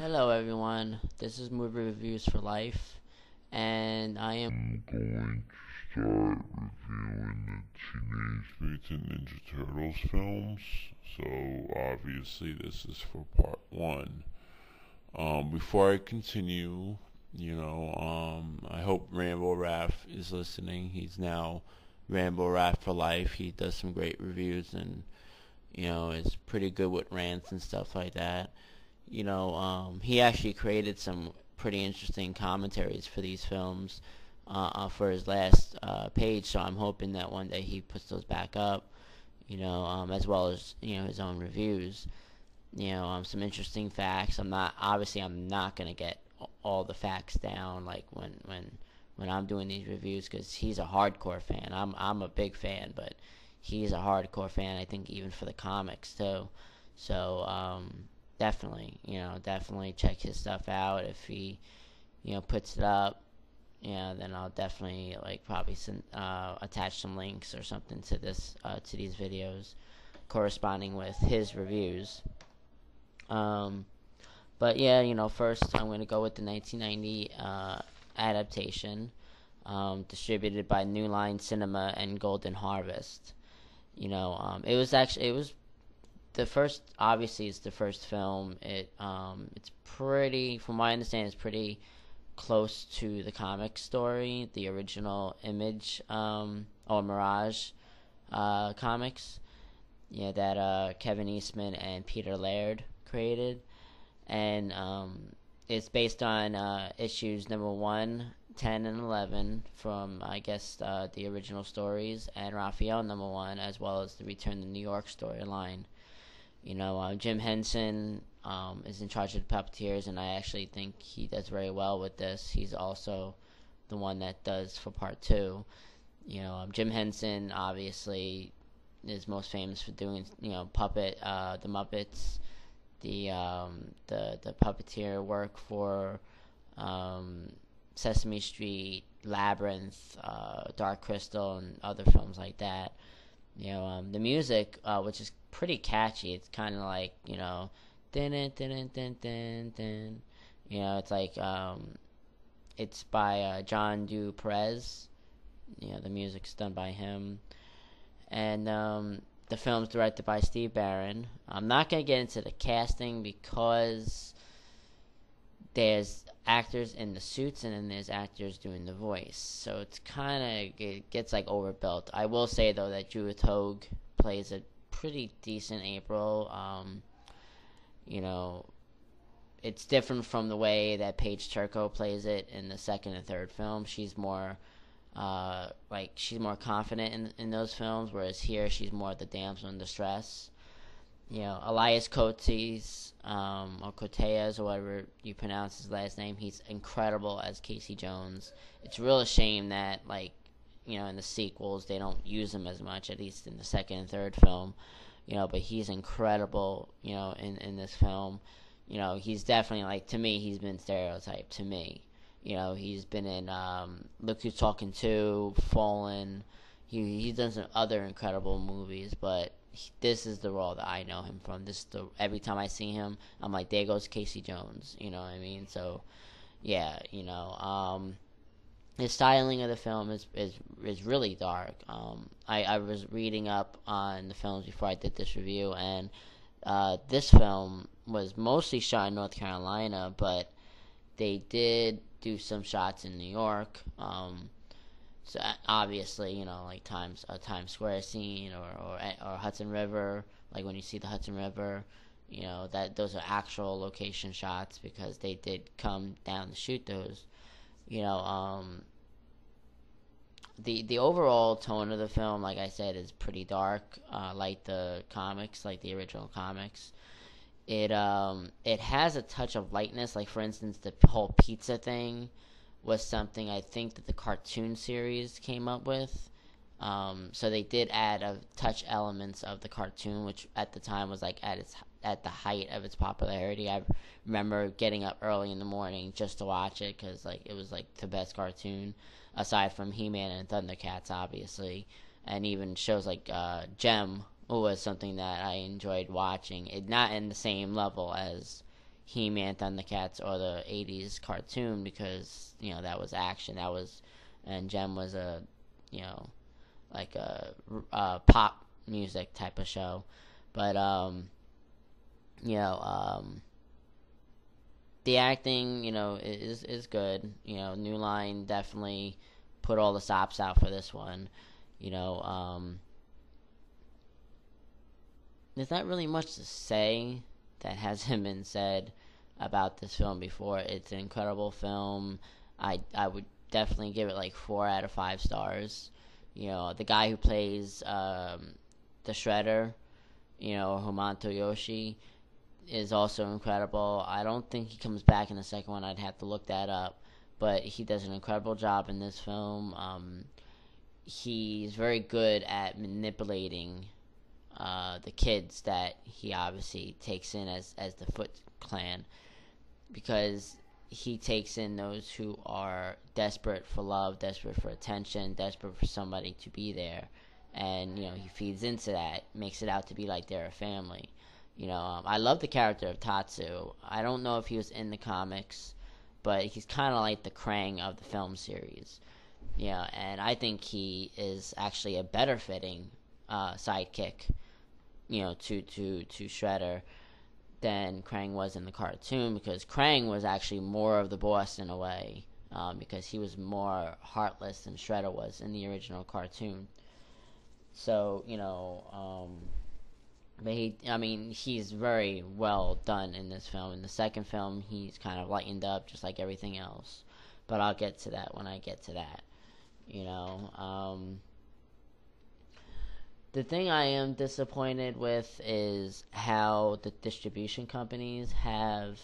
Hello, everyone. This is Movie Reviews for Life, and I am going to start reviewing the Teenage Mutant Ninja Turtles films. So obviously this is for part one. Before I continue, I hope Rambo Raff is listening. He's now Rambo Raff for Life. He does some great reviews and is pretty good with rants and stuff like that. He actually created some pretty interesting commentaries for these films for his last page. So I'm hoping that one day he puts those back up, as well as his own reviews. Some interesting facts. I'm not gonna get all the facts down like when I'm doing these reviews because he's a hardcore fan. I'm a big fan, but he's a hardcore fan. I think even for the comics too. So definitely check his stuff out. If he puts it up, then I'll definitely probably attach some links or something to to these videos corresponding with his reviews. um but yeah, first I'm going to go with the 1990 adaptation, distributed by New Line Cinema and Golden Harvest. It was the first. Obviously it's the first film. It's pretty, from what I understand, it's pretty close to the comic story, the original Image or Mirage comics, that Kevin Eastman and Peter Laird created. And it's based on issues number 1, 10, and 11 from, I guess, the original stories, and Raphael number 1, as well as the Return to New York storyline. Jim Henson is in charge of the puppeteers, and I actually think he does very well with this. He's also the one that does for part 2. Jim Henson obviously is most famous for doing puppet, the Muppets, the puppeteer work for Sesame Street, Labyrinth, Dark Crystal, and other films like that. The music, which is pretty catchy. It's kind of like din din din din din din. It's like it's by John Du Perez. The music's done by him, and the film's directed by Steve Barron. I'm not gonna get into the casting because there's actors in the suits and then there's actors doing the voice, so it gets like overbuilt. I will say though that Judith Hoag plays a pretty decent April. It's different from the way that Paige Turco plays it in the second and third film. She's more she's more confident in those films, whereas here she's more the damsel in distress. Elias Koteas, or Koteas, or whatever you pronounce his last name, he's incredible as Casey Jones. It's a real shame that, in the sequels, they don't use him as much, at least in the second and third film. But he's incredible, in this film. He's definitely, to me, he's been stereotyped to me. He's been in Look Who's Talking To, Fallen. He's done some other incredible movies, but this is the role that I know him from. Every time I see him, I'm like, there goes Casey Jones. You know what I mean? So, yeah, the styling of the film is really dark. I was reading up on the films before I did this review, and this film was mostly shot in North Carolina, but they did do some shots in New York. So obviously, Times Square scene or Hudson River, like when you see the Hudson River, that those are actual location shots because they did come down to shoot those. The overall tone of the film, like I said, is pretty dark, like the comics, like the original comics. It has a touch of lightness, like for instance the whole pizza thing was something I think that the cartoon series came up with. So they did add a touch elements of the cartoon, which at the time was at the height of its popularity. I remember getting up early in the morning just to watch it because it was the best cartoon aside from He-Man and Thundercats, obviously, and even shows like Gem was something that I enjoyed watching. It not in the same level as He-Man, Thundercats, or the 80s cartoon, because, that was action. And Gem was like a pop music type of show. But, the acting, is good. New Line definitely put all the stops out for this one. There's not really much to say that hasn't been said about this film before. It's an incredible film. I would definitely give it like 4 out of 5 stars. The guy who plays the Shredder, Homanto Yoshi, is also incredible. I don't think he comes back in the second one. I'd have to look that up. But he does an incredible job in this film. He's very good at manipulating the kids that he obviously takes in as the Foot Clan, because he takes in those who are desperate for love, desperate for attention, desperate for somebody to be there, and he feeds into that, makes it out to be like they're a family. I love the character of Tatsu. I don't know if he was in the comics, but he's kind of like the Krang of the film series. And I think he is actually a better fitting sidekick, to Shredder than Krang was in the cartoon, because Krang was actually more of the boss in a way, because he was more heartless than Shredder was in the original cartoon. So, but he's very well done in this film. In the second film, he's kind of lightened up just like everything else. But I'll get to that when I get to that. The thing I am disappointed with is how the distribution companies have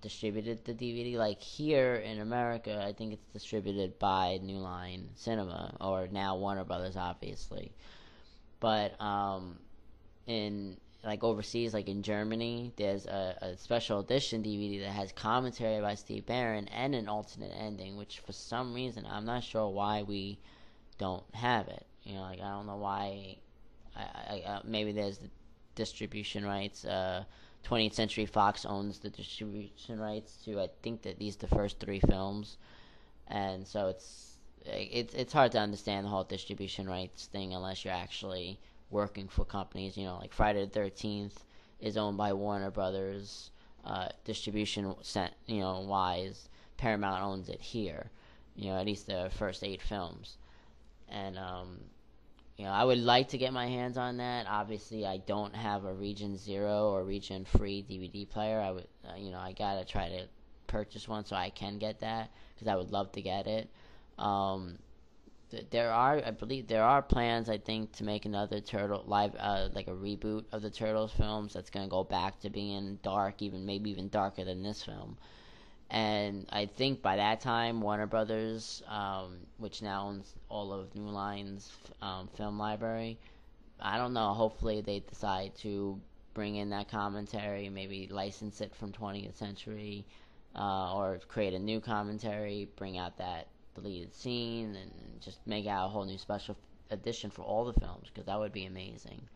distributed the DVD. Like here in America, I think it's distributed by New Line Cinema, or now Warner Brothers, obviously. But in like overseas, like in Germany, there's a special edition DVD that has commentary by Steve Barron and an alternate ending, which for some reason I'm not sure why we don't have it. I don't know why. Maybe there's the distribution rights. 20th Century Fox owns the distribution rights to, I think, that these the first 3 films, and so it's hard to understand the whole distribution rights thing unless you're actually working for companies. Like Friday the 13th is owned by Warner Brothers. Distribution wise, Paramount owns it here. At least the first 8 films. And I would like to get my hands on that. Obviously, I don't have a Region 0 or Region Free DVD player. I would, I gotta try to purchase one so I can get that, because I would love to get it. I believe there are plans, I think, to make another Turtle live, like a reboot of the Turtles films that's gonna go back to being dark, maybe even darker than this film. And I think by that time, Warner Brothers, which now owns all of New Line's film library, I don't know, hopefully they decide to bring in that commentary, maybe license it from 20th Century, or create a new commentary, bring out that deleted scene, and just make out a whole new special edition for all the films, because that would be amazing.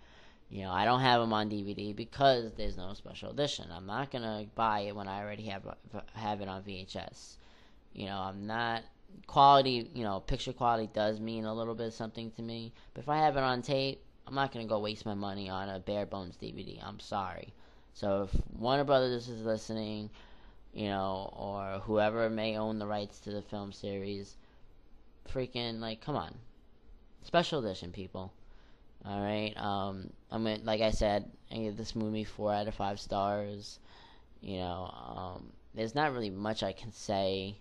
I don't have them on DVD because there's no special edition. I'm not gonna buy it when I already have it on VHS. I'm not quality. Picture quality does mean a little bit of something to me. But if I have it on tape, I'm not gonna go waste my money on a bare bones DVD. I'm sorry. So if Warner Brothers is listening, or whoever may own the rights to the film series, freaking come on, special edition, people. All right. Like I said, I give this movie 4 out of 5 stars. There's not really much I can say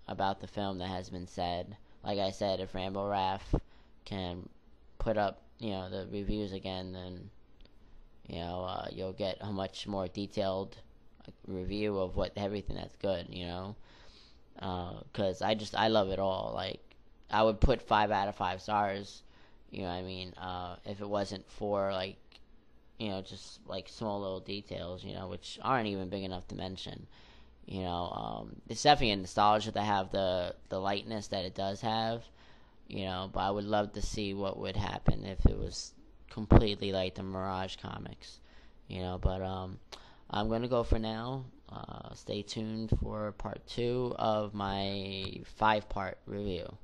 about the film that has been said. Like I said, if Rambo Raff can put up, the reviews again, then, you'll get a much more detailed review of everything that's good, because I love it all. Like, I would put 5 out of 5 stars. If it wasn't for just small little details, which aren't even big enough to mention. It's definitely a nostalgia to have the lightness that it does have. But I would love to see what would happen if it was completely like the Mirage comics. But I'm going to go for now. Stay tuned for part 2 of my 5-part review.